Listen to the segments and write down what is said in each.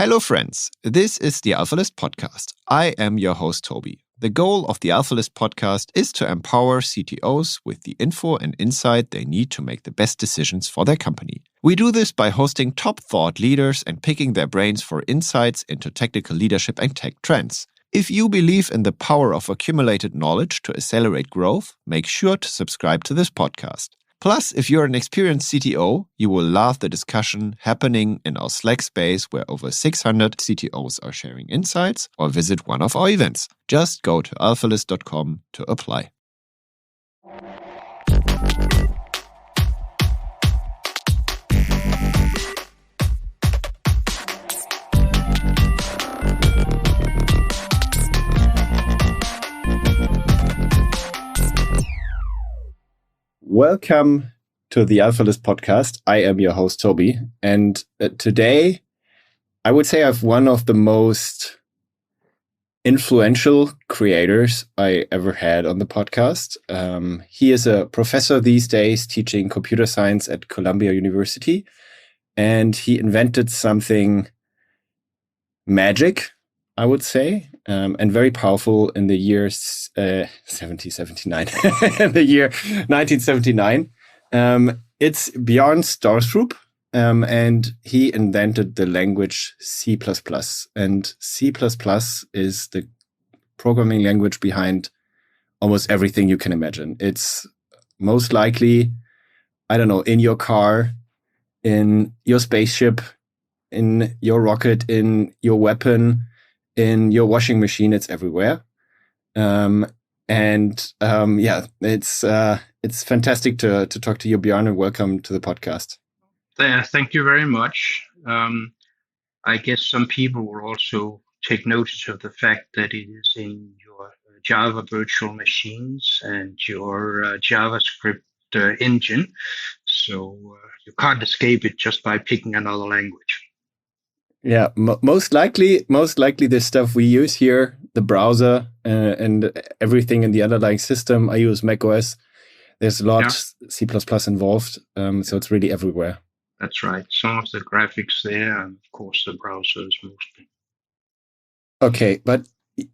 Hello, friends. This is the Alphalist podcast. I am your host, Toby. The goal of the Alphalist podcast is to empower CTOs with the info and insight they need to make the best decisions for their company. We do this by hosting top thought leaders and picking their brains for insights into technical leadership and tech trends. If you believe in the power of accumulated knowledge to accelerate growth, make sure to subscribe to this podcast. Plus, if you're an experienced CTO, you will love the discussion happening in our Slack space where over 600 CTOs are sharing insights, or visit one of our events. Just go to alphalist.com to apply. Welcome to the Alphalist podcast. I am your host, Toby. And today, I would say I have one of the most influential creators I ever had on the podcast. He is a professor these days teaching computer science at Columbia University. And he invented something magic, I would say, and very powerful in the year 1979. The year 1979. It's Bjarne Stroustrup, and he invented the language C++. And C++ is the programming language behind almost everything you can imagine. It's most likely, I don't know, in your car, in your spaceship, in your rocket, in your weapon, in your washing machine. It's everywhere. It's fantastic to talk to you, Bjarne. Welcome to the podcast. Thank you very much. I guess some people will also take notice of the fact that it is in your Java virtual machines and your JavaScript engine. So you can't escape it just by picking another language. Yeah, most likely the stuff we use here, the browser and everything in the underlying system. I use macOS. There's a lot C++ involved, so it's really everywhere. That's right. Some of the graphics there, and of course the browsers mostly. Okay, but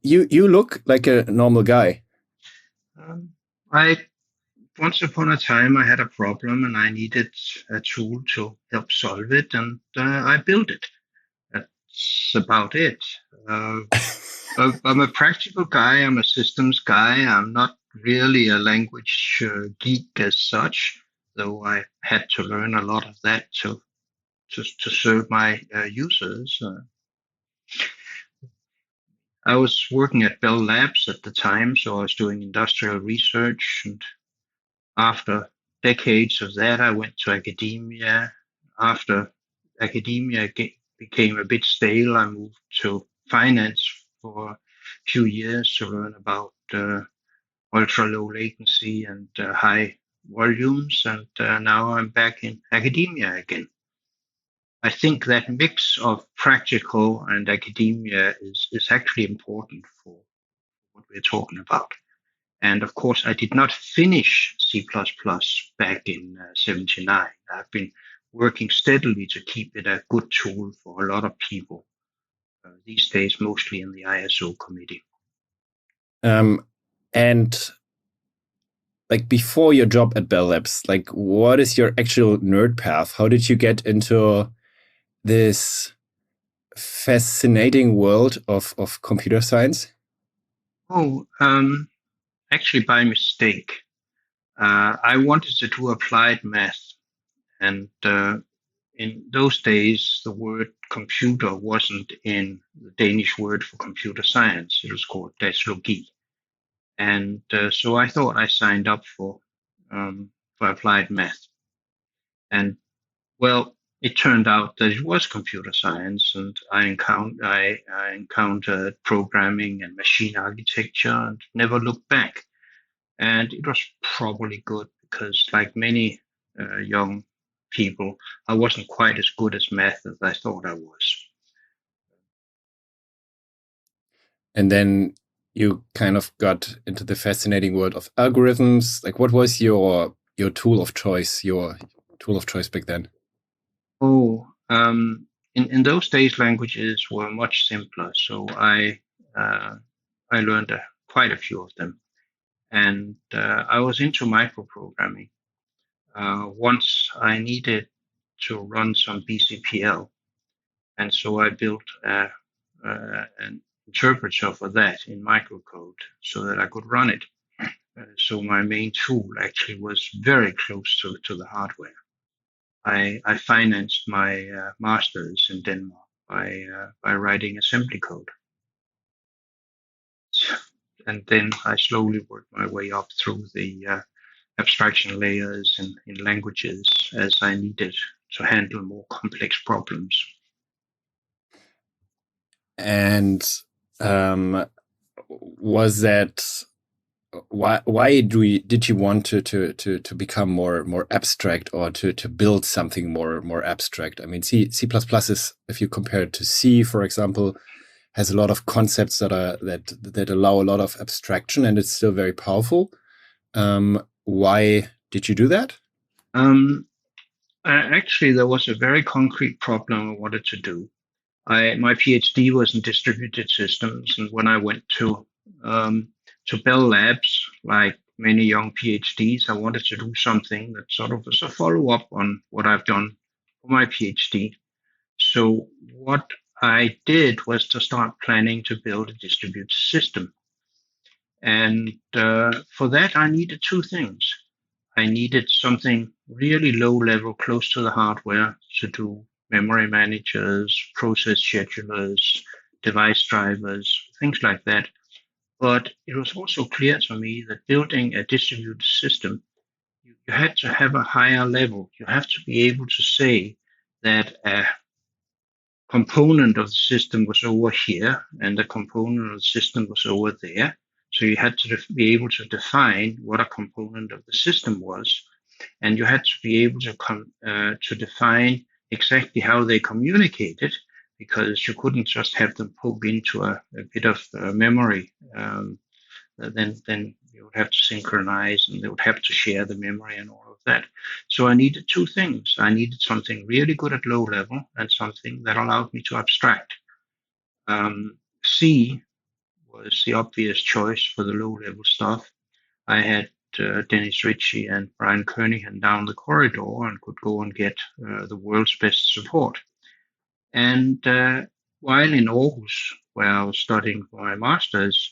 you look like a normal guy. Once upon a time, I had a problem and I needed a tool to help solve it, and I built it. That's about it. I'm a practical guy. I'm a systems guy. I'm not really a language geek as such, though I had to learn a lot of that to serve my users. I was working at Bell Labs at the time, so I was doing industrial research. And after decades of that, I went to academia. After academia became a bit stale, I moved to finance for a few years to learn about ultra low latency and high volumes. And now I'm back in academia again. I think that mix of practical and academia is actually important for what we're talking about. And of course, I did not finish C++ back in 79. I've been working steadily to keep it a good tool for a lot of people these days, mostly in the ISO committee. And like before your job at Bell Labs, like what is your actual nerd path? How did you get into this fascinating world of computer science? Actually by mistake. I wanted to do applied math. And in those days, the word computer wasn't in the Danish word for computer science. It was called datalogi. And so I thought I signed up for applied math. And well, it turned out that it was computer science, and I encountered programming and machine architecture and never looked back. And it was probably good because, like many young people, I wasn't quite as good as math as I thought I was. And then you kind of got into the fascinating world of algorithms. Like, what was your tool of choice? Your tool of choice back then? In in those days, languages were much simpler. So I learned quite a few of them, and I was into microprogramming. Once I needed to run some BCPL, and so I built an interpreter for that in microcode so that I could run it. So my main tool actually was very close to the hardware. I financed my master's in Denmark by writing assembly code. And then I slowly worked my way up through the abstraction layers in languages as I needed to handle more complex problems. And was that why did you want to become more abstract, or to build something more abstract? I mean, C++ is, if you compare it to C, for example, has a lot of concepts that allow a lot of abstraction, and it's still very powerful. Why did you do that? Actually, there was a very concrete problem I wanted to do. My PhD was in distributed systems, and when I went to Bell Labs, like many young PhDs, I wanted to do something that sort of was a follow-up on what I've done for my PhD. So what I did was to start planning to build a distributed system. And for that, I needed two things. I needed something really low level, close to the hardware, to do memory managers, process schedulers, device drivers, things like that. But it was also clear to me that building a distributed system, you had to have a higher level. You have to be able to say that a component of the system was over here and a component of the system was over there. So you had to be able to define what a component of the system was, and you had to be able to define exactly how they communicated, because you couldn't just have them poke into a bit of memory. Then you would have to synchronize, and they would have to share the memory and all of that. So I needed two things. I needed something really good at low level and something that allowed me to abstract. C was the obvious choice for the low level stuff. I had Dennis Ritchie and Brian Kernighan down the corridor and could go and get the world's best support. And while in Aarhus, where I was studying for my master's,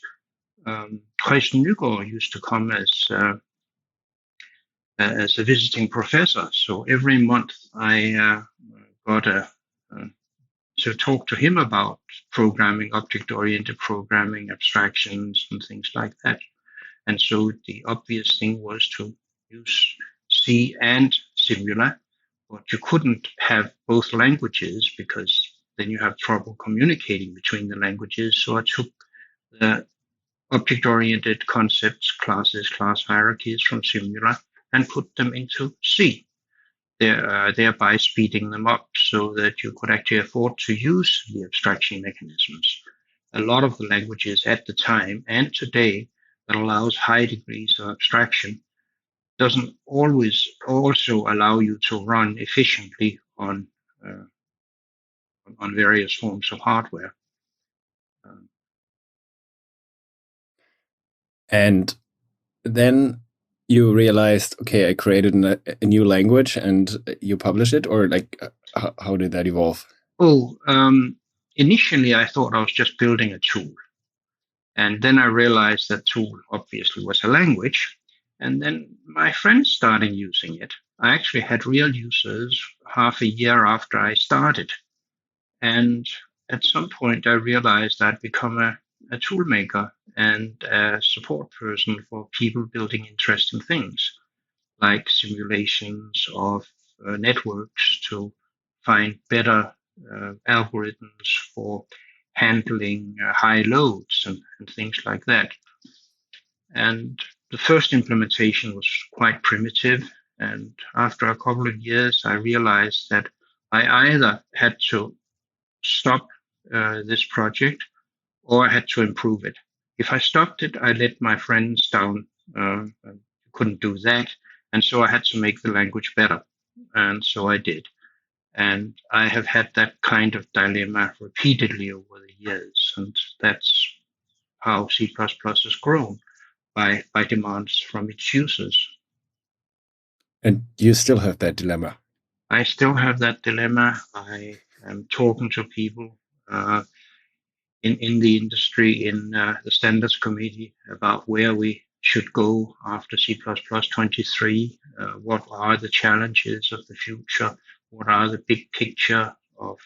Christian Nygaard used to come as a visiting professor. So every month I got to talk to him about programming, object-oriented programming, abstractions, and things like that. And so the obvious thing was to use C and Simula, but you couldn't have both languages because then you have trouble communicating between the languages. So I took the object-oriented concepts, classes, class hierarchies from Simula and put them into C, thereby speeding them up so that you could actually afford to use the abstraction mechanisms. A lot of the languages at the time and today that allows high degrees of abstraction doesn't always also allow you to run efficiently on various forms of hardware. And then you realized, okay, I created a new language, and you publish it, or like, how did that evolve? Initially I thought I was just building a tool. And then I realized that tool obviously was a language. And then my friends started using it. I actually had real users half a year after I started. And at some point, I realized I'd become a tool maker and a support person for people building interesting things, like simulations of networks to find better algorithms for handling high loads and things like that. And the first implementation was quite primitive. And after a couple of years, I realized that I either had to stop this project or I had to improve it. If I stopped it, I let my friends down. Couldn't do that. And so I had to make the language better. And so I did. And I have had that kind of dilemma repeatedly over the years, and that's how C++ has grown by demands from its users. And you still have that dilemma. I still have that dilemma. I am talking to people in the industry, in the standards committee, about where we should go after C++ 23. What are the challenges of the future? What are the big picture of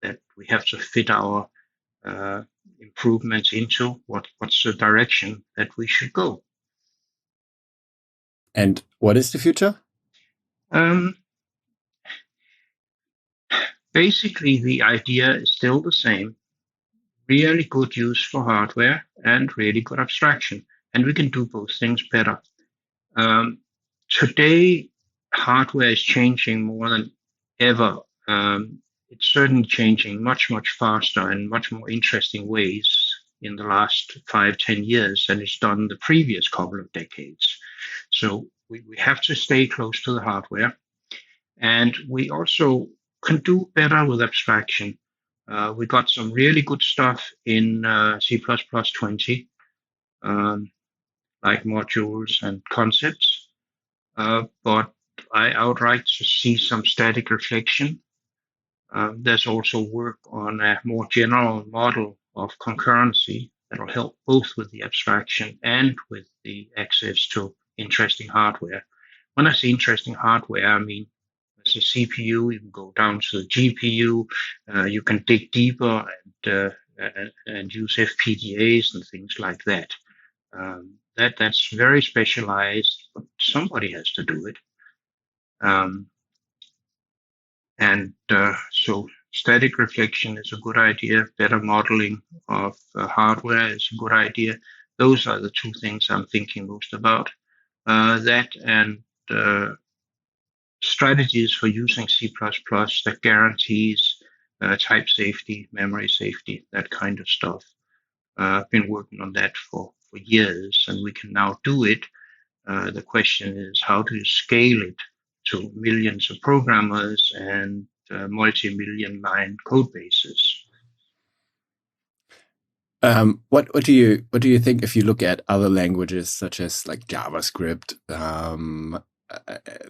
that we have to fit our improvements into? What's the direction that we should go? And what is the future? Basically, the idea is still the same. Really good use for hardware and really good abstraction. And we can do both things better. Today, hardware is changing more than ever. It's certainly changing much, much faster and much more interesting ways in the last 5-10 years than it's done the previous couple of decades. So we have to stay close to the hardware. And we also can do better with abstraction. We got some really good stuff in C++ 20, like modules and concepts. But I would like to see some static reflection. There's also work on a more general model of concurrency that will help both with the abstraction and with the access to interesting hardware. When I say interesting hardware, I mean as a CPU, you can go down to the GPU, you can dig deeper and use FPGAs and things like that. That's very specialized, but somebody has to do it. So static reflection is a good idea. Better modeling of hardware is a good idea. Those are the two things I'm thinking most about. That and strategies for using C++ that guarantees type safety, memory safety, that kind of stuff. I've been working on that for years, and we can now do it. The question is, how do you scale it to millions of programmers and multi-million line code bases? What do you think if you look at other languages such as like JavaScript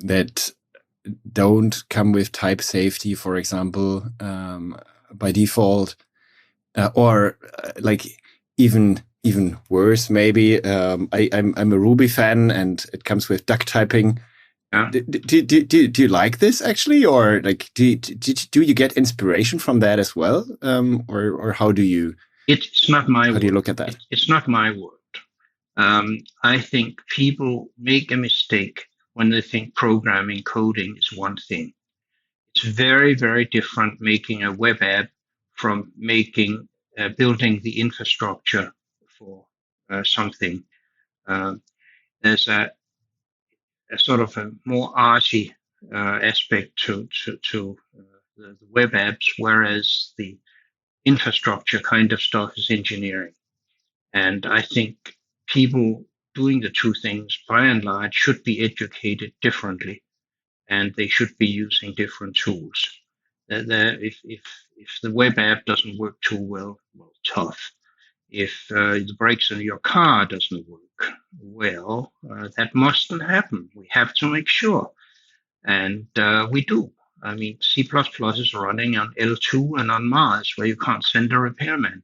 that don't come with type safety, for example, by default, or like even worse, maybe. I'm a Ruby fan, and it comes with duck typing. Yeah. Do you like this actually, or like do you get inspiration from that as well, or how do you? It's not my. How do you look at that? It's not my world. I think people make a mistake when they think programming, coding is one thing. It's very, very different making a web app from making building the infrastructure for something. There's a sort of a more arty aspect to the web apps, whereas the infrastructure kind of stuff is engineering. And I think people doing the two things, by and large, should be educated differently, and they should be using different tools. If the web app doesn't work too well, tough. If the brakes in your car doesn't work well, that mustn't happen. We have to make sure, and we do. I mean, C++ is running on L2 and on Mars, where you can't send a repairman.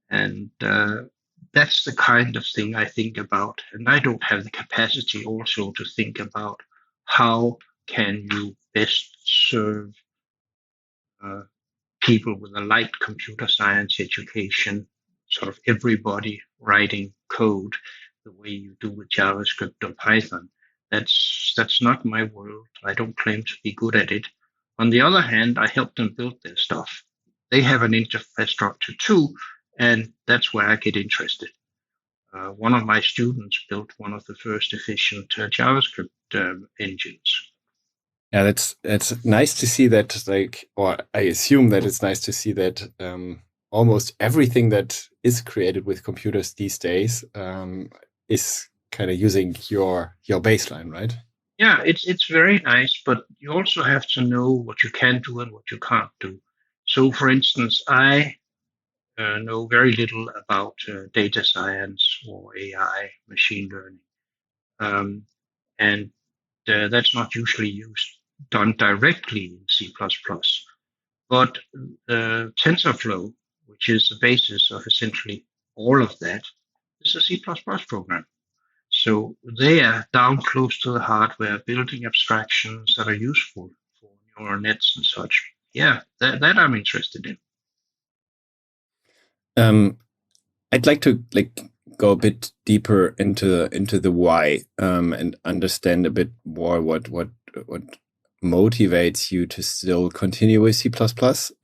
And that's the kind of thing I think about. And I don't have the capacity also to think about how can you best serve people with a light computer science education, sort of everybody writing code the way you do with JavaScript or Python. That's not my world. I don't claim to be good at it. On the other hand, I help them build their stuff. They have an infrastructure too, and that's where I get interested. One of my students built one of the first efficient JavaScript engines. Yeah, that's nice to see that. Like, or I assume that it's nice to see that almost everything that is created with computers these days is kind of using your baseline, right? Yeah, it's very nice, but you also have to know what you can do and what you can't do. So, for instance, I know very little about data science or AI, machine learning, um, and that's not usually done directly in C++. But TensorFlow, which is the basis of essentially all of that, is a C++ program. So they are down close to the hardware, building abstractions that are useful for neural nets and such. Yeah, that I'm interested in. I'd like to go a bit deeper into the why, and understand a bit more what motivates you to still continue with C++.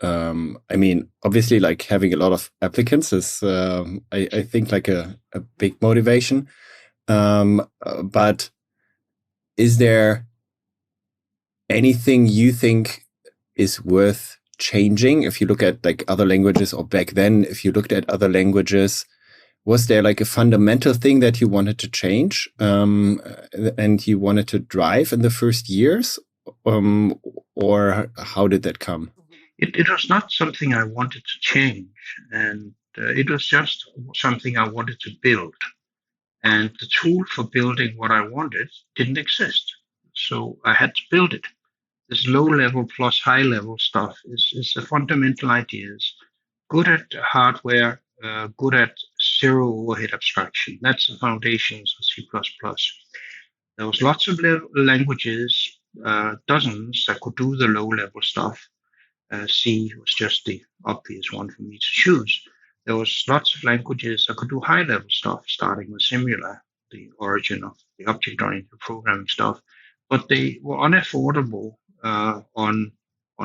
I mean, obviously, like having a lot of applicants is, I think, like a big motivation. But is there anything you think is worth changing if you look at like other languages, or back then, if you looked at other languages? Was there like a fundamental thing that you wanted to change, and you wanted to drive in the first years, or how did that come? It was not something I wanted to change, and it was just something I wanted to build. And the tool for building what I wanted didn't exist. So I had to build it. This low level plus high level stuff is the fundamental ideas. Good at hardware, good at zero overhead abstraction. That's the foundations of C++. There was lots of languages, dozens that could do the low level stuff. C was just the obvious one for me to choose. There was lots of languages that could do high level stuff, starting with Simula, the origin of the object-oriented programming stuff, but they were unaffordable on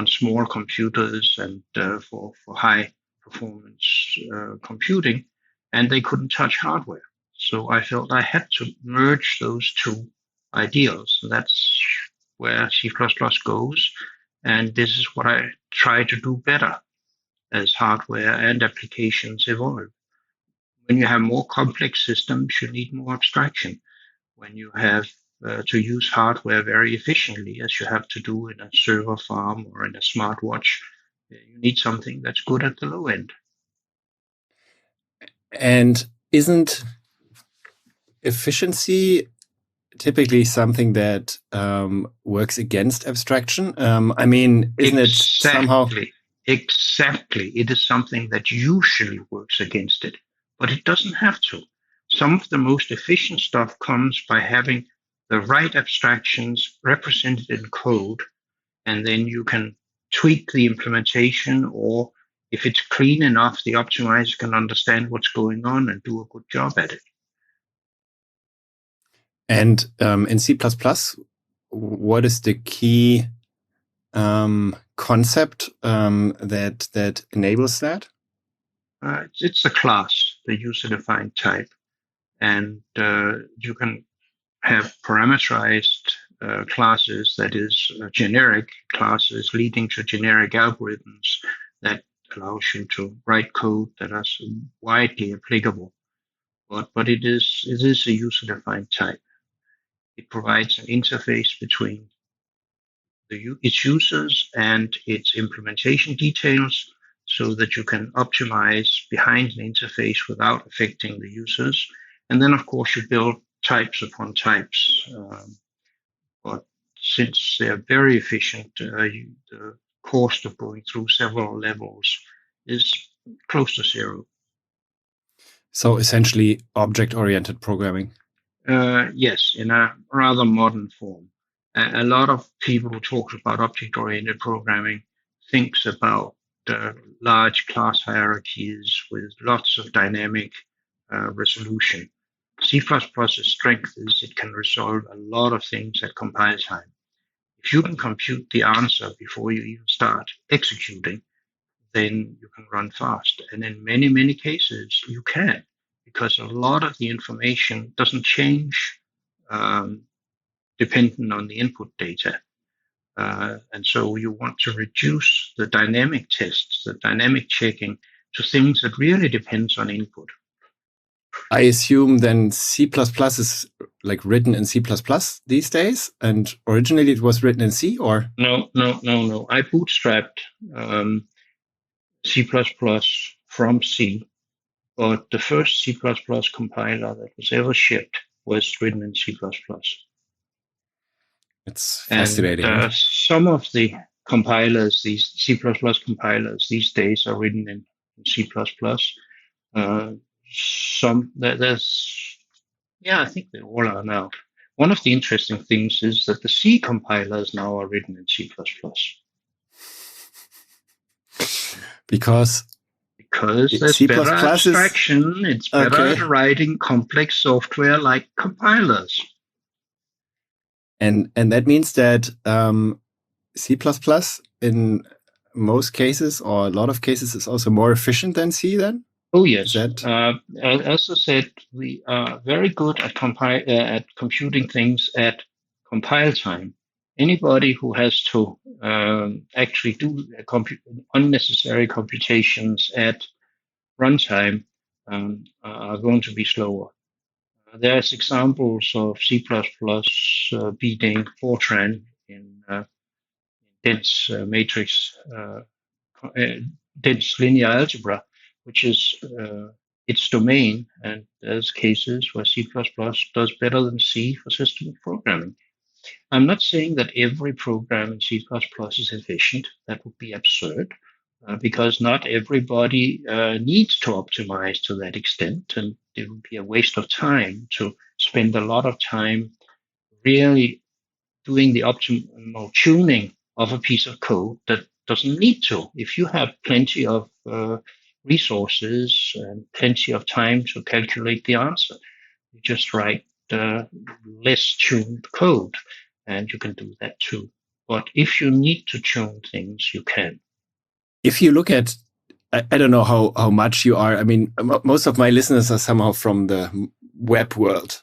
small computers and for high performance computing, and they couldn't touch hardware. So I felt I had to merge those two ideals. So that's where C++ goes, and this is what I try to do better as hardware and applications evolve. When you have more complex systems, you need more abstraction. When you have to use hardware very efficiently, as you have to do in a server farm or in a smartwatch, you need something that's good at the low end. And isn't efficiency typically something that works against abstraction? I mean, isn't it somehow? Exactly. It is something that usually works against it, but it doesn't have to. Some of the most efficient stuff comes by having the right abstractions represented in code, and then you can tweak the implementation, or if it's clean enough, the optimizer can understand what's going on and do a good job at it. And in C++, what is the key concept that enables that? It's the class, the user-defined type, and you can have parameterized classes, that is generic classes leading to generic algorithms that allows you to write code that is widely applicable. But it is a user-defined type. It provides an interface between its users and its implementation details, so that you can optimize behind an interface without affecting the users. And then, of course, you build types upon types. But since they're very efficient, the cost of going through several levels is close to zero. So essentially object-oriented programming. Yes, in a rather modern form. A lot of people who talk about object-oriented programming thinks about large class hierarchies with lots of dynamic resolution. C++'s strength is it can resolve a lot of things at compile time. If you can compute the answer before you even start executing, then you can run fast. And in many, many cases, you can, because a lot of the information doesn't change dependent on the input data. And so you want to reduce the dynamic tests, the dynamic checking, to things that really depends on input. I assume then C++ is like written in C++ these days, and originally it was written in C, or? No. I bootstrapped C++ from C, but the first C++ compiler that was ever shipped was written in C++. It's fascinating. And some of the compilers, these C++ compilers these days, are written in C++. I think they all are now. One of the interesting things is that the C compilers now are written in C++. Because there's C++ better abstraction. It's better at writing complex software like compilers. And that means that C++ in most cases, or a lot of cases, is also more efficient than C then? Oh, yes. As I said, we are very good at computing things at compile time. Anybody who has to actually do unnecessary computations at runtime are going to be slower. There's examples of C++ beating Fortran in dense matrix, dense linear algebra, which is its domain. And there's cases where C++ does better than C for system programming. I'm not saying that every program in C++ is efficient. That would be absurd. Because not everybody needs to optimize to that extent, and it would be a waste of time to spend a lot of time really doing the optimal tuning of a piece of code that doesn't need to. If you have plenty of resources and plenty of time to calculate the answer, you just write less tuned code, and you can do that too. But if you need to tune things, you can. If you look at, I don't know how much you are. I mean, most of my listeners are somehow from the web world.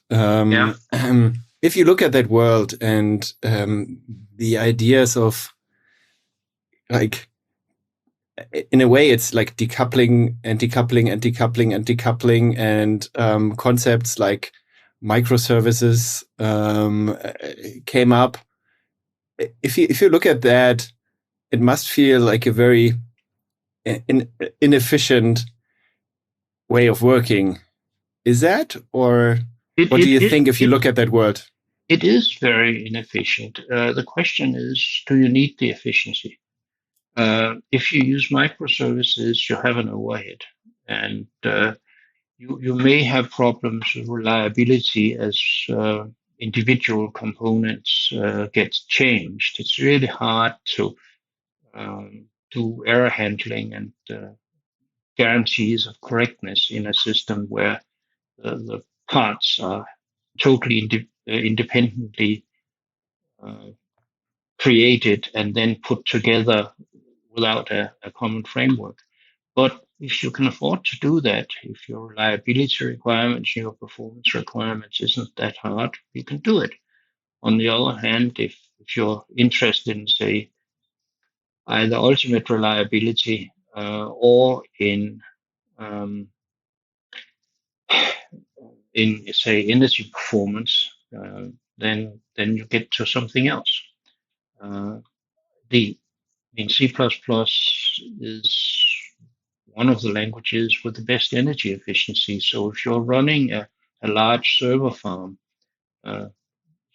If you look at that world and the ideas of, like, in a way, it's like decoupling and decoupling and decoupling and decoupling, and concepts like microservices came up. If you look at that, it must feel like a very inefficient way of working. Is that, or what do you think if you look at that world? It is very inefficient. The question is, do you need the efficiency? If you use microservices, you have an overhead, and you may have problems with reliability as individual components get changed. It's really hard to do error handling and guarantees of correctness in a system where the parts are totally independently created and then put together without a common framework. But if you can afford to do that, if your reliability requirements, your performance requirements isn't that hard, you can do it. On the other hand, if you're interested in, say, either ultimate reliability or in say energy performance, then you get to something else. C++ is one of the languages with the best energy efficiency. So if you're running a large server farm,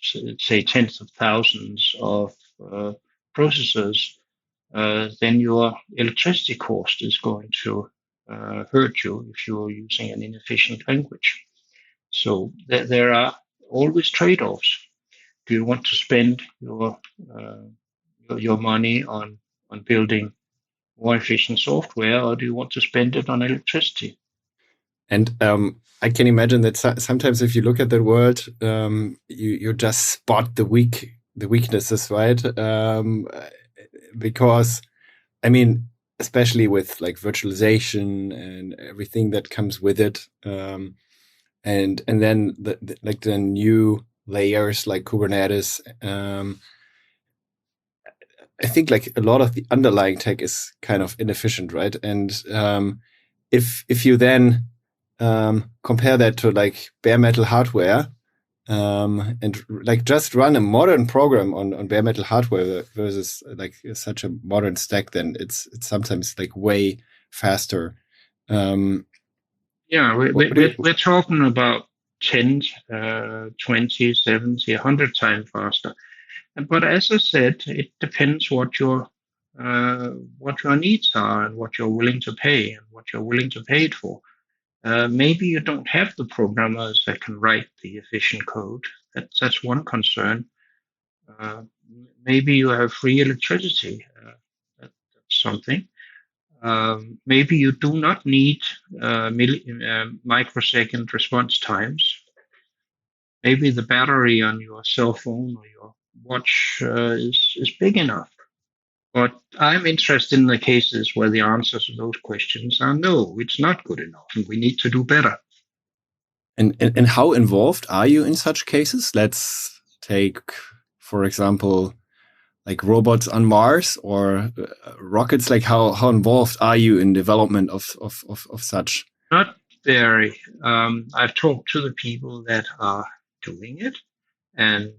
say tens of thousands of processors, then your electricity cost is going to hurt you if you're using an inefficient language. So there are always trade-offs. Do you want to spend your money on building more efficient software, or do you want to spend it on electricity? And I can imagine that sometimes if you look at that world, you just spot the weaknesses, right? Because, I mean, especially with like virtualization and everything that comes with it, and then the new layers like Kubernetes. I think like a lot of the underlying tech is kind of inefficient, right? And if you then compare that to like bare metal hardware, and like just run a modern program on bare metal hardware versus like such a modern stack, then it's sometimes like way faster. Yeah, we're talking about 10, 20, 70, 100 times faster. But as I said, it depends what your needs are and what you're willing to pay and what you're willing to pay it for. Maybe you don't have the programmers that can write the efficient code. That's one concern. Uh, Maybe you have free electricity. That's something. Maybe you do not need microsecond response times. Maybe the battery on your cell phone or your watch is big enough. But I'm interested in the cases where the answers to those questions are no, it's not good enough, and we need to do better. And how involved are you in such cases? Let's take, for example, like robots on Mars or rockets. Like how involved are you in development of such? Not very. I've talked to the people that are doing it, and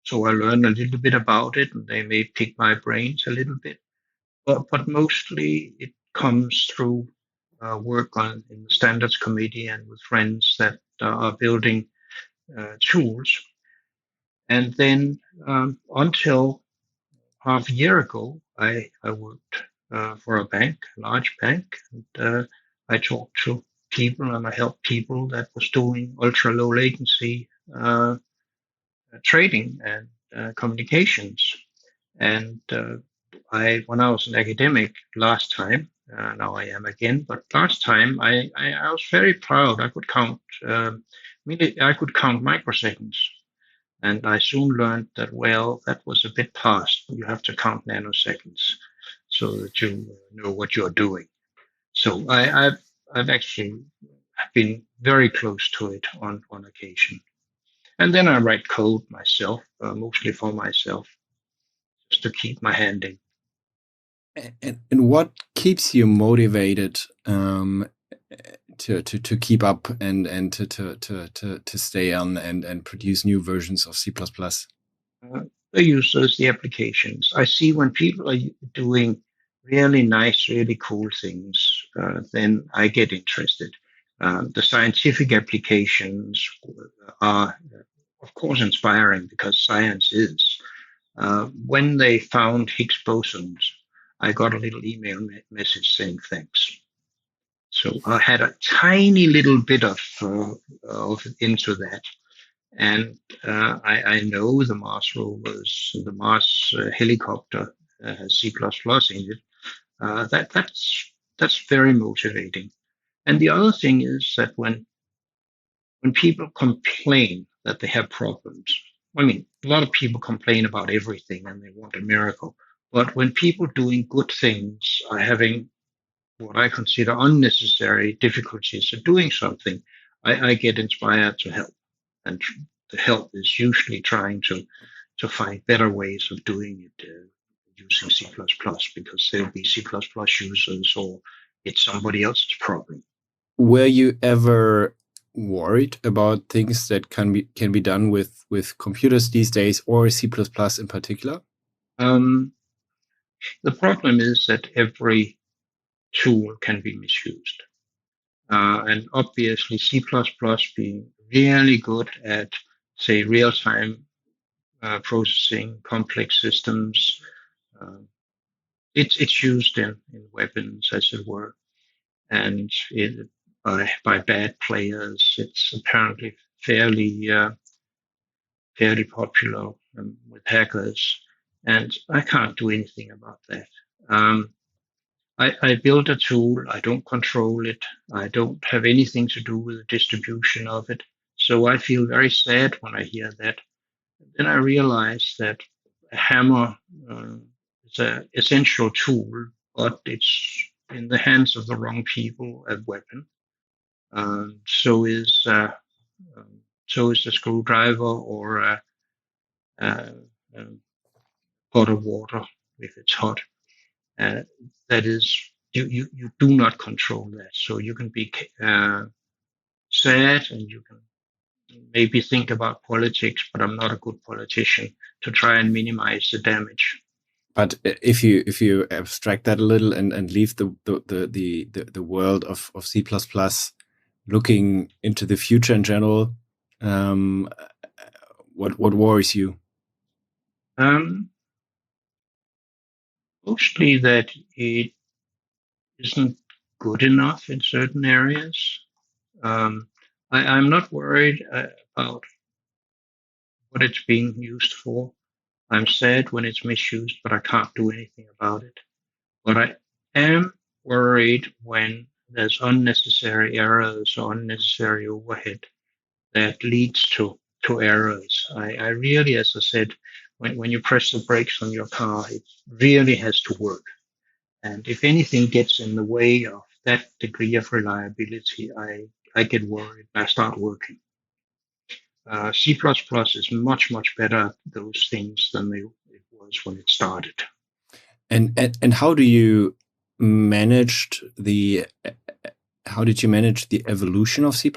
so I learned a little bit about it, and they may pick my brains a little bit. But mostly it comes through work in the standards committee and with friends that are building tools. And then until half a year ago, I worked for a bank, a large bank, and I talked to people and I helped people that was doing ultra low latency trading and communications. And when I was an academic last time, now I am again, but last time I was very proud. I could count, I could count microseconds. And I soon learned that, well, that was a bit past. You have to count nanoseconds so that you know what you're doing. So I've actually been very close to it on occasion. And then I write code myself, mostly for myself, just to keep my hand in. And what keeps you motivated to keep up and to stay on and produce new versions of C++? The users, the applications. I see when people are doing really nice, really cool things, then I get interested. The scientific applications are, of course, inspiring because science is. When they found Higgs bosons, I got a little email message saying thanks. So I had a tiny little bit of into that. And I know the Mars rovers, the Mars helicopter has C++ in it. That's very motivating. And the other thing is that when people complain that they have problems, I mean, a lot of people complain about everything and they want a miracle. But when people doing good things are having what I consider unnecessary difficulties of doing something, I get inspired to help. And the help is usually trying to find better ways of doing it using C++ because there'll be C++ users or it's somebody else's problem. Were you ever worried about things that can be done with computers these days or C++ in particular? The problem is that every tool can be misused. And obviously C++ being really good at, say, real-time processing complex systems, it's used in weapons, as it were, and by bad players. It's apparently fairly popular with hackers, and I can't do anything about that. I build a tool. I don't control it. I don't have anything to do with the distribution of it. So I feel very sad when I hear that. Then I realize that a hammer is an essential tool, but it's in the hands of the wrong people a weapon. So is a screwdriver or a pot of water if it's hot. That is, you do not control that. So you can be sad and you can maybe think about politics, but I'm not a good politician to try and minimize the damage. But if you abstract that a little and leave the world of C++, looking into the future in general, what worries you? Mostly that it isn't good enough in certain areas. I'm not worried about what it's being used for. I'm sad when it's misused, but I can't do anything about it. But I am worried when there's unnecessary errors or unnecessary overhead that leads to errors. I really, as I said, when you press the brakes on your car, it really has to work. And if anything gets in the way of that degree of reliability, I get worried. I start working. C++ is much, much better at those things than it was when it started. And how do you managed how did you manage the evolution of C++?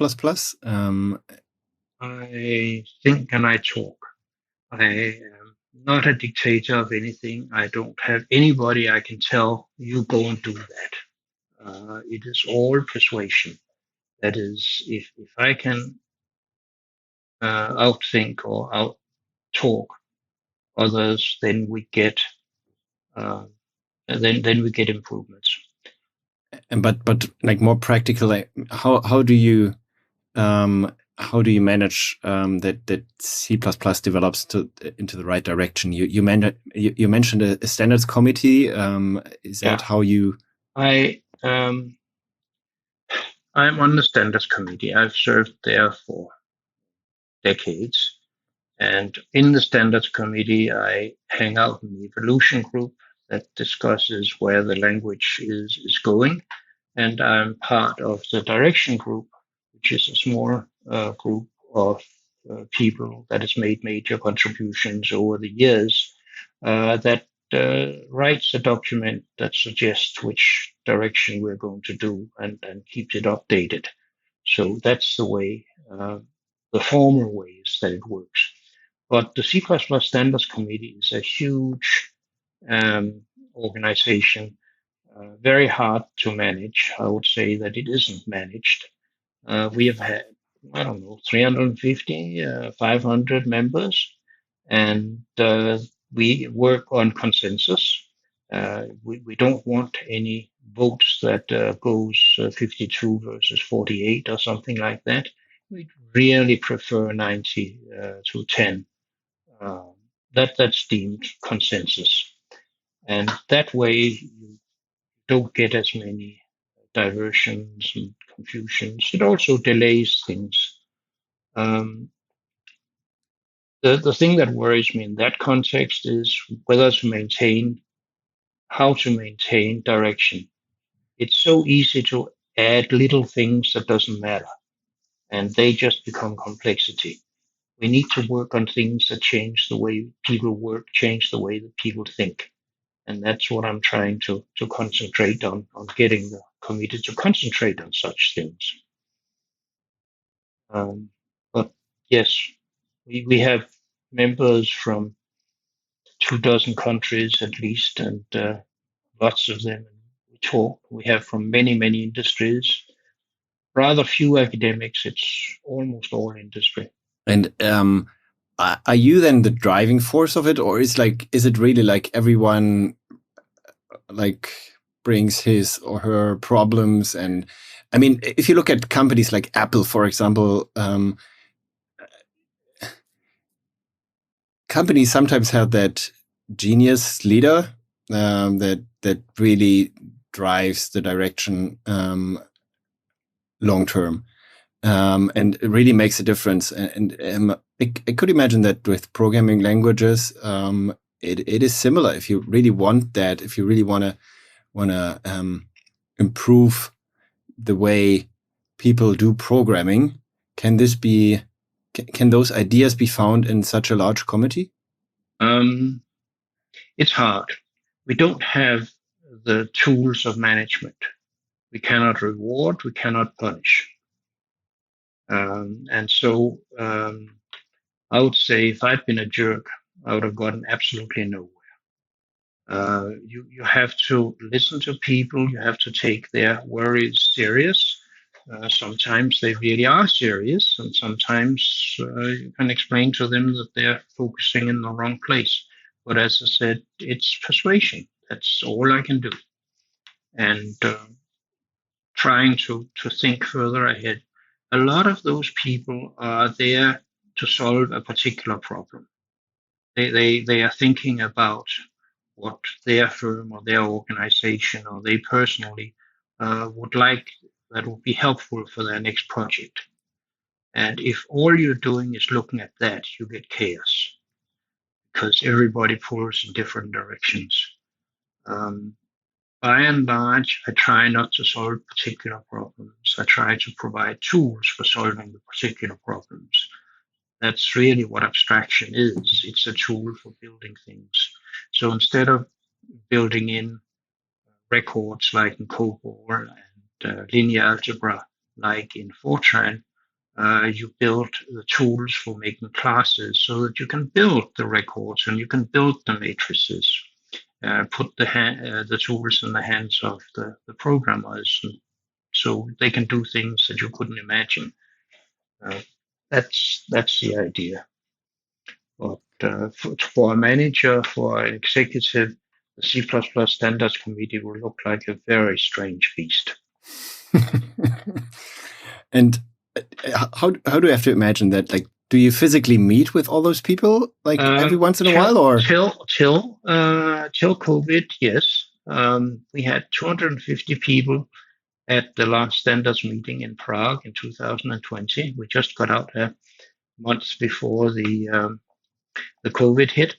I think and I talk. I am not a dictator of anything. I don't have anybody I can tell, you go and do that. It is all persuasion. That is, if I can outthink or out-talk others, then we get then we get improvements. And but like more practical, like how do you manage that C++ develops into the right direction? You mentioned a standards committee. Is that how you? I'm on the standards committee. I've served there for decades. And in the standards committee, I hang out in the evolution group that discusses where the language is going. And I'm part of the direction group, which is a small group of people that has made major contributions over the years that writes a document that suggests which direction we're going to do and keeps it updated. So that's the way, the formal ways that it works. But the C++ Standards Committee is a huge organization, very hard to manage. I would say that it isn't managed. We have had, 350, 500 members, and we work on consensus. We don't want any votes that goes 52 versus 48 or something like that. We really prefer 90 to 10. That's deemed consensus. And that way you don't get as many diversions and confusions. It also delays things. The thing that worries me in that context is how to maintain direction. It's so easy to add little things that doesn't matter, and they just become complexity. We need to work on things that change the way people work, change the way that people think. And that's what I'm trying to concentrate on getting the committee to concentrate on such things. But yes, we have members from 24 countries at least, and lots of them we talk. We have from many, many industries. Rather few academics. It's almost all industry. And are you then the driving force of it, or is it really like everyone like brings his or her problems? And I mean, if you look at companies like Apple, for example, companies sometimes have that genius leader that really drives the direction long term. And it really makes a difference. And I could imagine that with programming languages, it is similar. If you really want that, if you really want to improve the way people do programming, can those ideas be found in such a large committee? It's hard. We don't have the tools of management. We cannot reward. We cannot punish. And so I would say if I'd been a jerk, I would have gotten absolutely nowhere. You have to listen to people. You have to take their worries serious. Sometimes they really are serious, and sometimes you can explain to them that they're focusing in the wrong place. But as I said, it's persuasion. That's all I can do. And trying to think further ahead. A lot of those people are there to solve a particular problem. They are thinking about what their firm or their organization or they personally would like that would be helpful for their next project. And if all you're doing is looking at that, you get chaos because everybody pulls in different directions. By and large, I try not to solve particular problems. I try to provide tools for solving the particular problems. That's really what abstraction is. It's a tool for building things. So instead of building in records like in COBOL and linear algebra like in Fortran, you build the tools for making classes so that you can build the records and you can build the matrices. Put the tools in the hands of the programmers, so they can do things that you couldn't imagine. That's the idea. But for a manager, for an executive, the C++ standards committee will look like a very strange beast. And how do you have to imagine that? Like, do you physically meet with all those people like every once in a while, or till COVID? Yes, we had 250 people at the last standards meeting in Prague in 2020. We just got out there months before the COVID hit,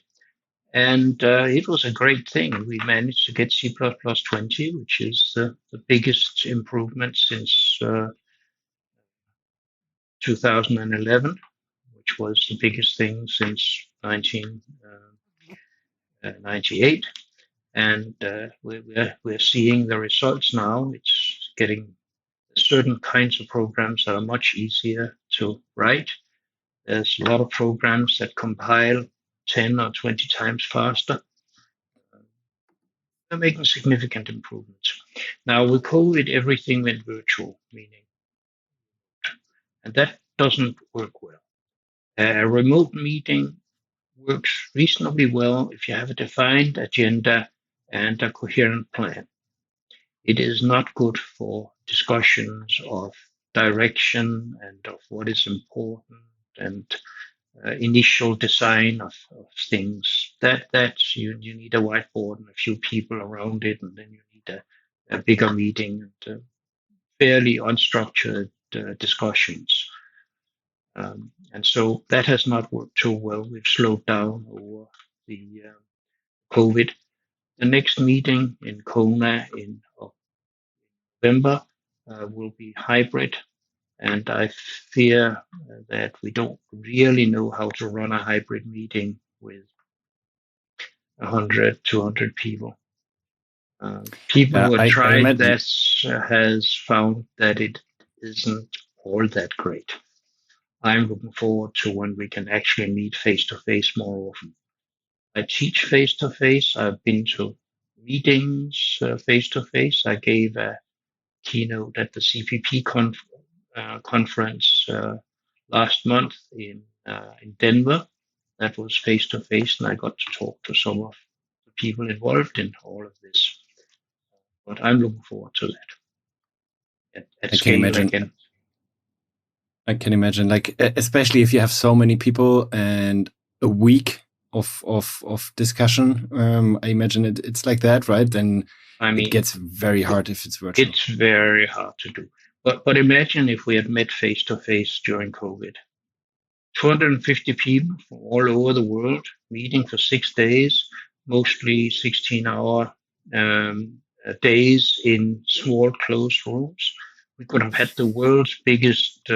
and it was a great thing. We managed to get C++ 20, which is the biggest improvement since 2011. Which was the biggest thing since 1998. And we're seeing the results now. It's getting certain kinds of programs that are much easier to write. There's a lot of programs that compile 10 or 20 times faster. They're making significant improvements. Now with COVID, everything went virtual, and that doesn't work well. A remote meeting works reasonably well if you have a defined agenda and a coherent plan. It is not good for discussions of direction and of what is important and initial design of things. That's you need a whiteboard and a few people around it, and then you need a bigger meeting and fairly unstructured discussions. And so that has not worked too well. We've slowed down over the COVID. The next meeting in Kona in November will be hybrid. And I fear that we don't really know how to run a hybrid meeting with 100, 200 people. People who have tried this has found that it isn't all that great. I'm looking forward to when we can actually meet face-to-face more often. I teach face-to-face. I've been to meetings face-to-face. I gave a keynote at the CPP conference last month in Denver. That was face-to-face, and I got to talk to some of the people involved in all of this. But I'm looking forward to that at scale again. I can imagine, like, especially if you have so many people and a week of discussion. I imagine it's like that, right? Then it gets very hard if it's virtual. It's very hard to do. But imagine if we had met face to face during COVID. 250 people from all over the world meeting for 6 days, mostly 16-hour days in small closed rooms. We could have had the world's biggest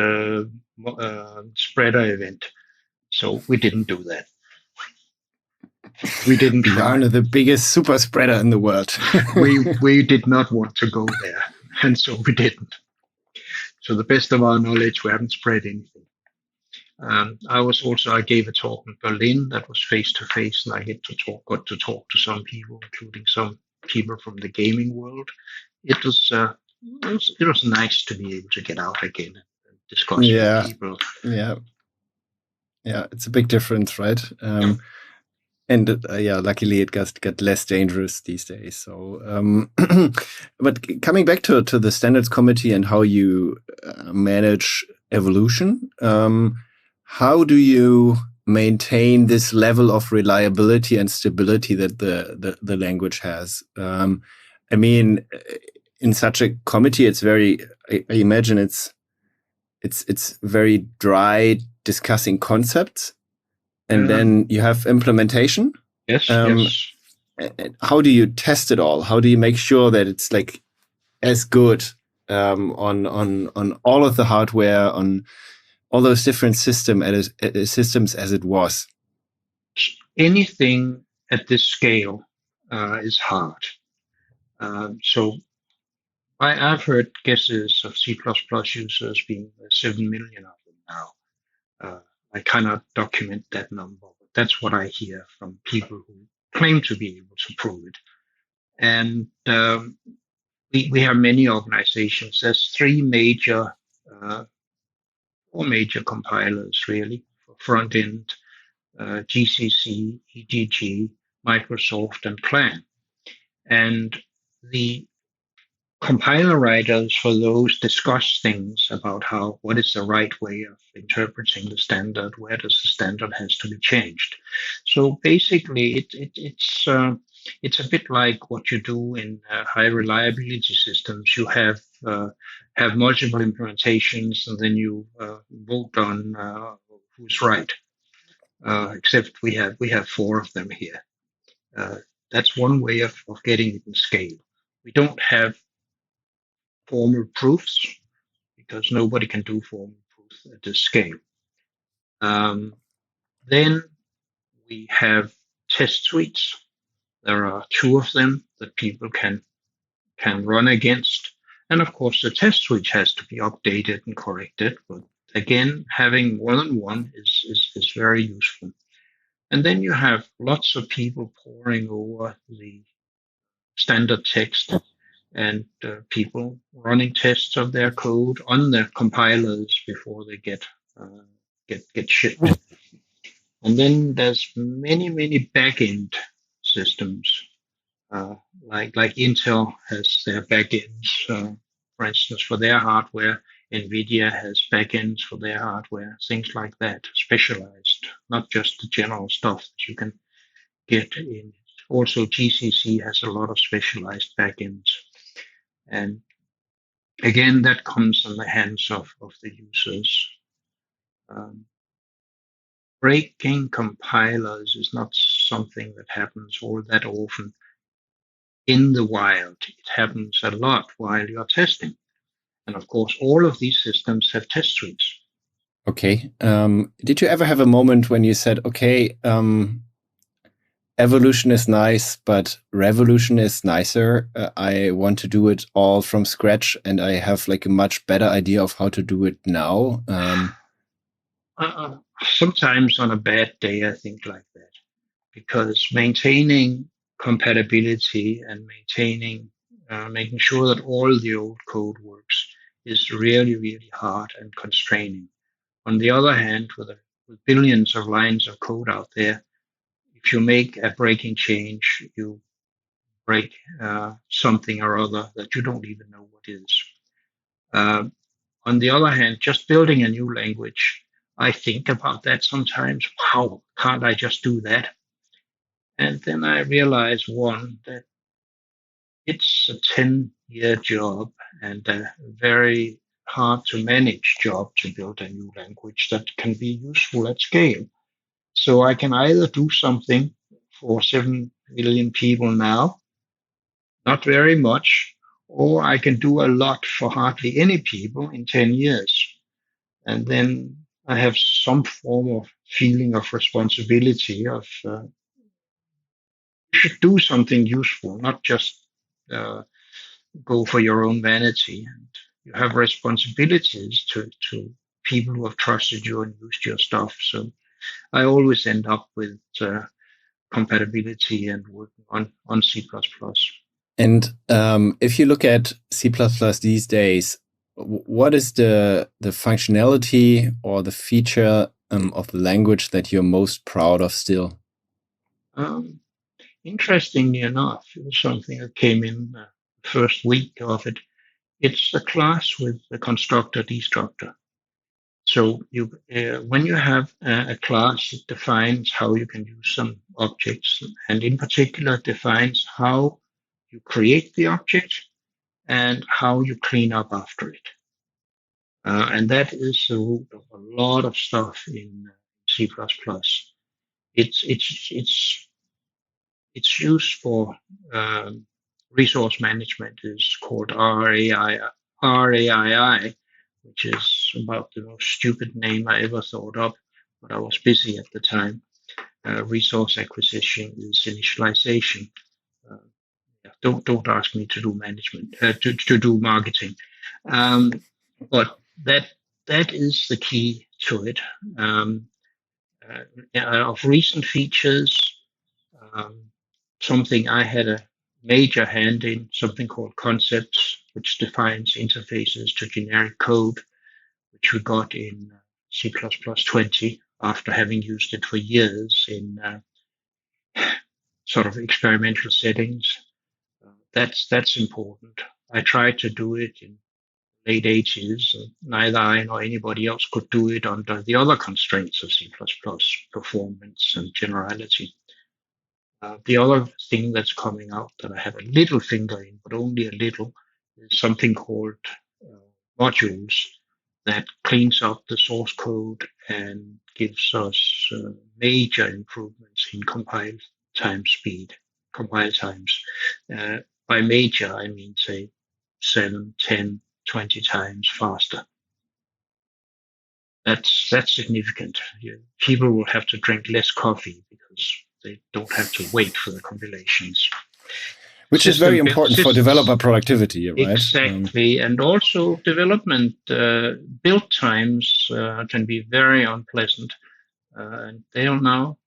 spreader event. So we didn't do that. We didn't try. Bjarne, the biggest super spreader in the world. we did not want to go there, and so we didn't. to the best of our knowledge, we haven't spread anything. I gave a talk in Berlin that was face to face, and I got to talk to some people, including some people from the gaming world. It was nice to be able to get out again and discuss with people. Yeah, it's a big difference, right? And luckily it got less dangerous these days. So, but coming back to the standards committee and how you manage evolution, how do you maintain this level of reliability and stability that the language has? I mean, in such a committee, it's very. I imagine it's very dry, discussing concepts. And then you have implementation. Yes. How do you test it all? How do you make sure that it's like as good on all of the hardware, on all those different systems as it was? Anything at this scale is hard. So I've heard guesses of C++ users being 7 million of them now. I cannot document that number, but that's what I hear from people who claim to be able to prove it. And we have many organizations. There's four major compilers really for front end: GCC, EGG, Microsoft, and Clang. And the compiler writers for those discuss things about what is the right way of interpreting the standard, where does the standard has to be changed. So basically, it's a bit like what you do in high reliability systems. You have multiple implementations, and then you vote on who's right. Except we have 4 of them here. That's one way of getting it in scale. We don't have formal proofs because nobody can do formal proofs at this scale. Then we have test suites. There are 2 of them that people can run against. And of course, the test suite has to be updated and corrected. But again, having more than one is very useful. And then you have lots of people poring over the standard text and people running tests of their code on their compilers before they get shipped. And then there's many back-end systems, like Intel has their backends, for instance, for their hardware. NVIDIA has backends for their hardware, things like that, specialized, not just the general stuff that you can get in. Also, GCC has a lot of specialized backends. And again, that comes in the hands of the users. Breaking compilers is not something that happens all that often in the wild. It happens a lot while you're testing. And of course, all of these systems have test suites. Okay. Did you ever have a moment when you said, okay, evolution is nice, but revolution is nicer. I want to do it all from scratch, and I have like a much better idea of how to do it now. Sometimes on a bad day, I think like that, because maintaining compatibility and making sure that all the old code works is really, really hard and constraining. On the other hand, with billions of lines of code out there, if you make a breaking change, you break something or other that you don't even know what is. On the other hand, just building a new language, I think about that sometimes. How can't I just do that? And then I realize, one, that it's a 10-year job and a very hard to manage job to build a new language that can be useful at scale. So I can either do something for 7 million people now, not very much, or I can do a lot for hardly any people in 10 years. And then I have some form of feeling of responsibility of you should do something useful, not just go for your own vanity. And you have responsibilities to people who have trusted you and used your stuff. So I always end up with compatibility and working on C++. And if you look at C++ these days, what is the functionality or the feature of the language that you're most proud of still? Interestingly enough, it was something that came in the first week of it. It's a class with a constructor destructor. So when you have a class, it defines how you can use some objects, and in particular defines how you create the object and how you clean up after it. And that is the root of a lot of stuff in C++. It's used for resource management. Is called RAII, which is about the most stupid name I ever thought of, but I was busy at the time. Resource acquisition is initialization. Don't ask me to do management, to do marketing, but that is the key to it. Of recent features, something I had a major hand in, something called concepts, which defines interfaces to generic code, which we got in C++ 20 after having used it for years in sort of experimental settings. That's important. I tried to do it in late 80s. Neither I nor anybody else could do it under the other constraints of C++, performance and generality. The other thing that's coming out that I have a little finger in, but only a little, is something called modules that cleans up the source code and gives us major improvements in compile times. By major, I mean, say, 7, 10, 20 times faster. That's significant. People will have to drink less coffee because they don't have to wait for the compilations. Which is very important for developer productivity, right? Exactly. And also development build times can be very unpleasant. And they will now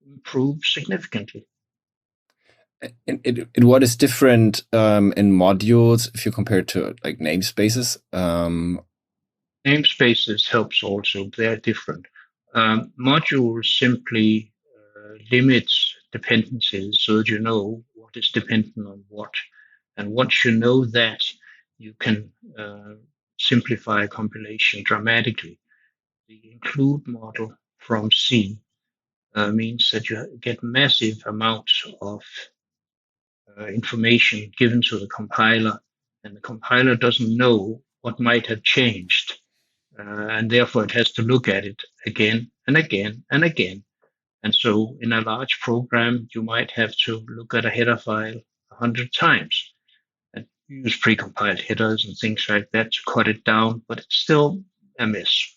improve significantly. And what is different in modules if you compare it to like namespaces? Namespaces helps also. They're different. Modules simply limits dependencies so that you know what is dependent on what. And once you know that, you can simplify a compilation dramatically. The include model from C means that you get massive amounts of information given to the compiler, and the compiler doesn't know what might have changed. And therefore it has to look at it again and again and again. And so in a large program, you might have to look at a header file 100 times and use precompiled headers and things like that to cut it down, but it's still a mess.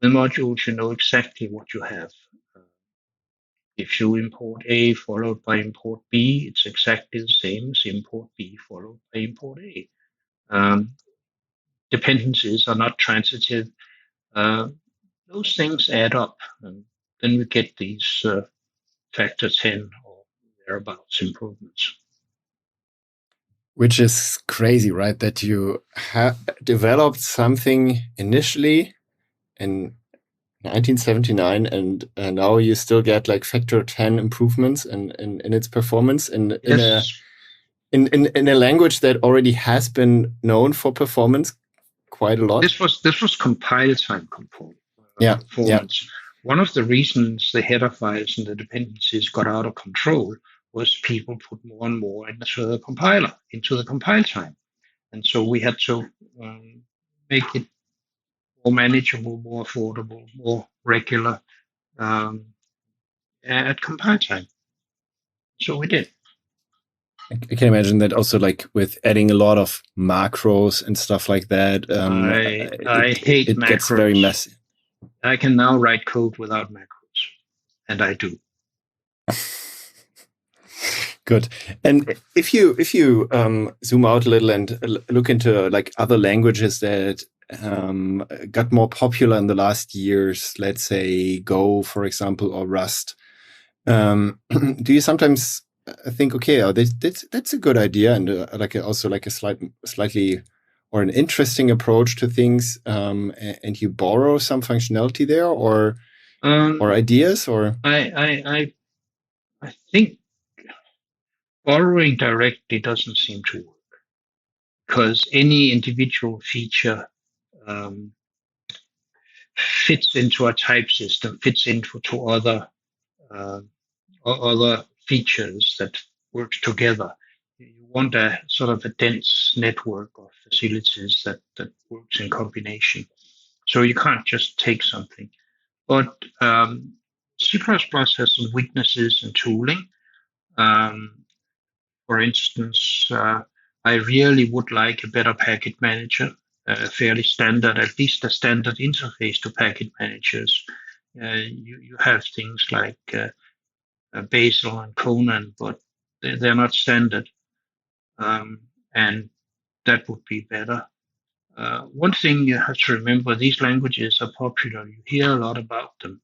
The modules, you know exactly what you have. If you import A followed by import B, it's exactly the same as import B followed by import A. Dependencies are not transitive. Those things add up, and then we get these factor 10 or thereabouts improvements. Which is crazy, right? That you have developed something initially in 1979, and now you still get like factor 10 improvements in its performance in a language that already has been known for performance quite a lot. This was compile time performance. Yeah. One of the reasons the header files and the dependencies got out of control was people put more and more into the compile time. And so we had to make it more manageable, more affordable, more regular at compile time. So we did. I can imagine that also, like with adding a lot of macros and stuff like that. I hate macros. It gets very messy. I can now write code without macros, and I do. Good. And if you zoom out a little and look into like other languages that got more popular in the last years, let's say Go, for example, or Rust, do you sometimes think, okay, that's a good idea, and also a slightly or an interesting approach to things, and you borrow some functionality there, or ideas, or I think borrowing directly doesn't seem to work, because any individual feature fits into a type system, fits into other other features that work together. You want a sort of a dense network of facilities that works in combination. So you can't just take something. But C++ has some weaknesses in tooling. For instance, I really would like a better package manager, fairly standard, at least a standard interface to package managers. You have things like Bazel and Conan, but they're not standard, and that would be better. One thing you have to remember, these languages are popular. You hear a lot about them,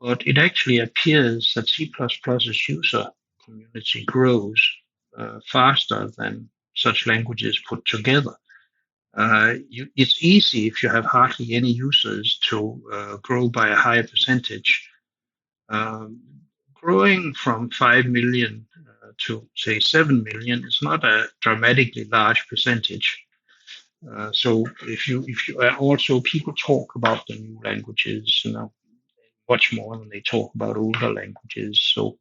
but it actually appears that C++'s user community grows faster than such languages put together. It's easy if you have hardly any users to grow by a higher percentage. Growing from 5 million to say 7 million is not a dramatically large percentage. So if you also, people talk about the new languages, much more than they talk about older languages. So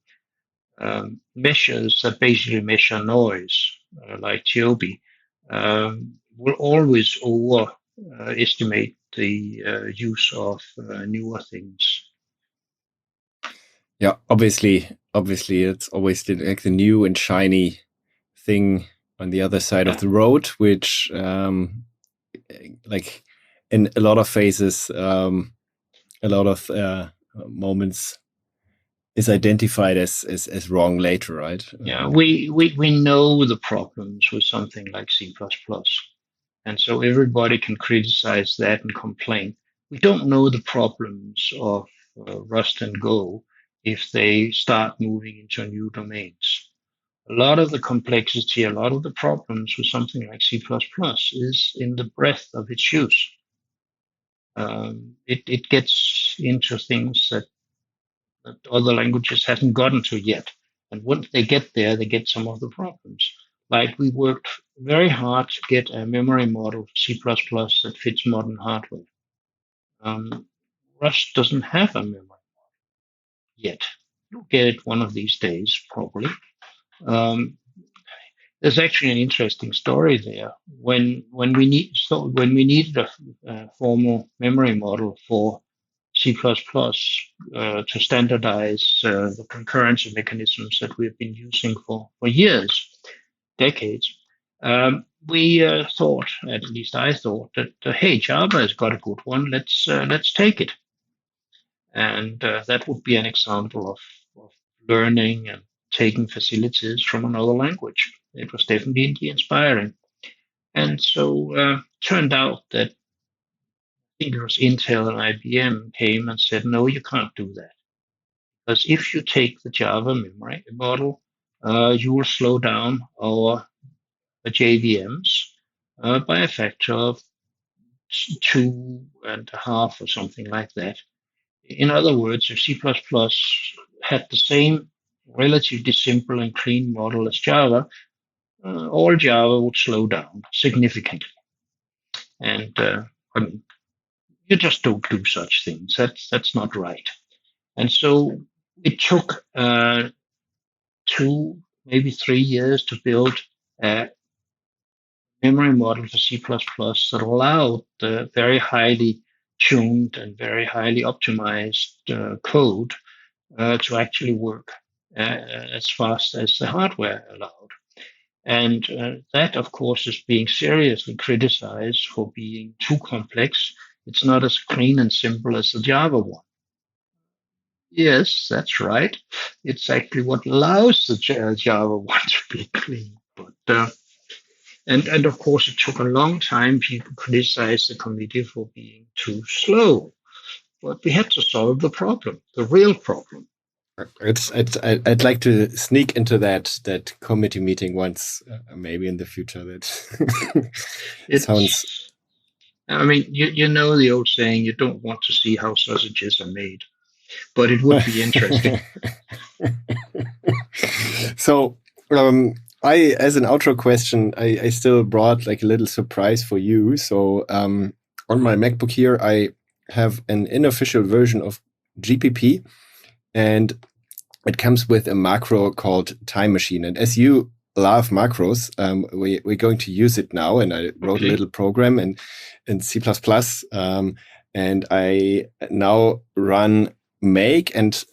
measures that basically measure noise, like TOB, will always overestimate the use of newer things. Yeah, obviously, it's always the new and shiny thing on the other side of the road, which, like in a lot of phases, a lot of moments, is identified as wrong later, right? Yeah, we know the problems with something like C++, and so everybody can criticize that and complain. We don't know the problems of Rust and Go if they start moving into new domains. A lot of the complexity, a lot of the problems with something like C++ is in the breadth of its use. It gets into things that other languages haven't gotten to yet. And once they get there, they get some of the problems. Like, we worked very hard to get a memory model for C++ that fits modern hardware. Rust doesn't have a memory model yet. You'll get it one of these days, probably. There's actually an interesting story there. When we needed a formal memory model for C++ to standardize the concurrency mechanisms that we've been using for years, decades, we thought, at least I thought, that hey, Java has got a good one. Let's take it, and that would be an example of learning and taking facilities from another language. It was definitely inspiring, and so turned out that I think it was Intel and IBM came and said, no, you can't do that. Because if you take the Java memory model, you will slow down our JVMs by a factor of 2.5 or something like that. In other words, if C++ had the same relatively simple and clean model as Java, all Java would slow down significantly. And I mean, you just don't do such things. That's not right. And so it took 2, maybe 3 years to build a memory model for C++ that allowed the very highly tuned and very highly optimized code to actually work as fast as the hardware allowed. And that, of course, is being seriously criticized for being too complex. It's not as clean and simple as the Java one. Yes, that's right. It's actually what allows the Java one to be clean. But and of course, it took a long time. People criticized the committee for being too slow, but we had to solve the problem, the real problem. I'd like to sneak into that committee meeting once, maybe in the future. That sounds. I mean, you know the old saying, you don't want to see how sausages are made, but it would be interesting. So, as an outro question, I still brought like a little surprise for you. So, on my MacBook here, I have an unofficial version of GPP, and it comes with a macro called Time Machine. And as you love macros, we're going to use it now. And I wrote a little program in C++, and I now run make, and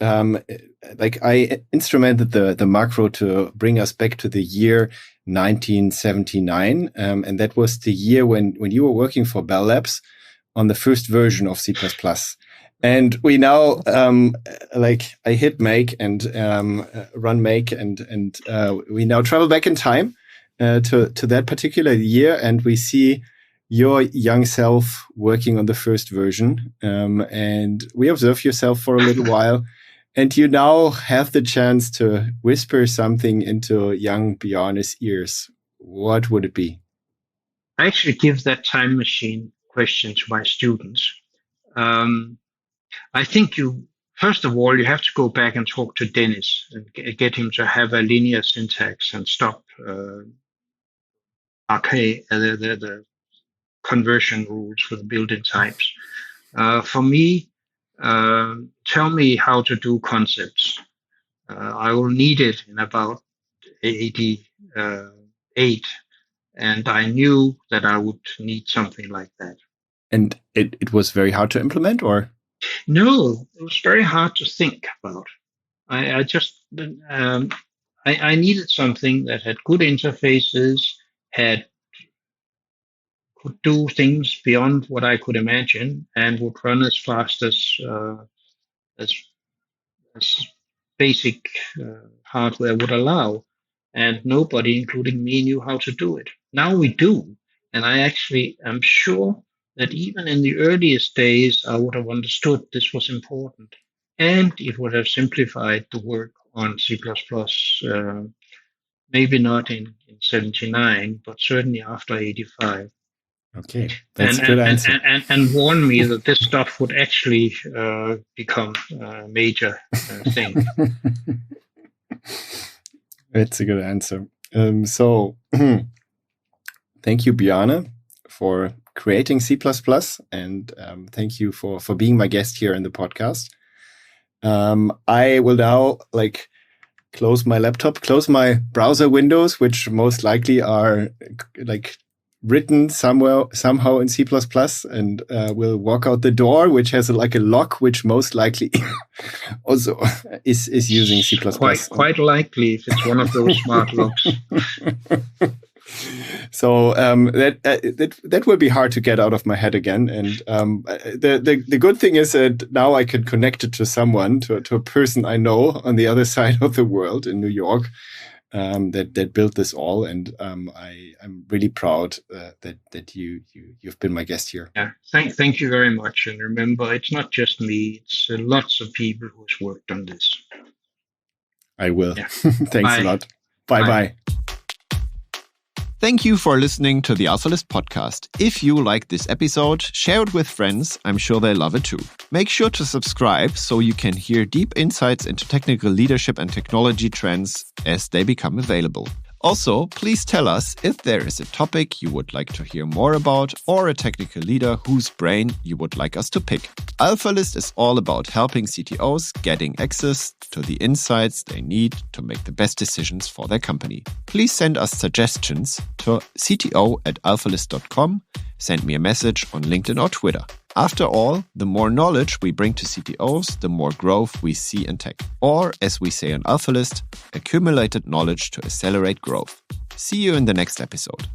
like I instrumented the macro to bring us back to the year 1979, and that was the year when you were working for Bell Labs on the first version of C++. And we now like I hit make and run make, and we now travel back in time to that particular year, and we see your young self working on the first version, and we observe yourself for a little while, and you now have the chance to whisper something into young Bjarne's ears. What would it be? I actually give that time machine question to my students. I think first of all, you have to go back and talk to Dennis and get him to have a linear syntax and stop the conversion rules for the built-in types. For me, tell me how to do concepts. I will need it in about 88, and I knew that I would need something like that. And it was very hard to implement, or? No, it was very hard to think about. I just I needed something that had good interfaces, could do things beyond what I could imagine, and would run as fast as basic hardware would allow. And nobody, including me, knew how to do it. Now we do, and I actually am sure that even in the earliest days, I would have understood this was important, and it would have simplified the work on C++. Maybe not in 79, but certainly after 85. Okay, that's a good answer. And warn me that this stuff would actually become a major thing. That's a good answer. So, thank you, Bjarne, for creating C++, and thank you for being my guest here in the podcast. I will now close my laptop, close my browser windows, which most likely are written somehow in C++, and will walk out the door, which has a lock, which most likely also is using C++. Quite likely, if it's one of those smart locks. So that will be hard to get out of my head again. And the good thing is that now I can connect it to someone, to a person I know on the other side of the world in New York, that built this all. And I'm really proud that you've been my guest here. Yeah, thank you very much. And remember, it's not just me; it's lots of people who's worked on this. I will. Yeah. Thanks a lot. Bye. Thank you for listening to the Alphalist podcast. If you like this episode, share it with friends. I'm sure they love it too. Make sure to subscribe so you can hear deep insights into technical leadership and technology trends as they become available. Also, please tell us if there is a topic you would like to hear more about or a technical leader whose brain you would like us to pick. Alphalist is all about helping CTOs getting access to the insights they need to make the best decisions for their company. Please send us suggestions to cto@alphalist.com. Send me a message on LinkedIn or Twitter. After all, the more knowledge we bring to CTOs, the more growth we see in tech. Or, as we say on Alphalist, accumulated knowledge to accelerate growth. See you in the next episode.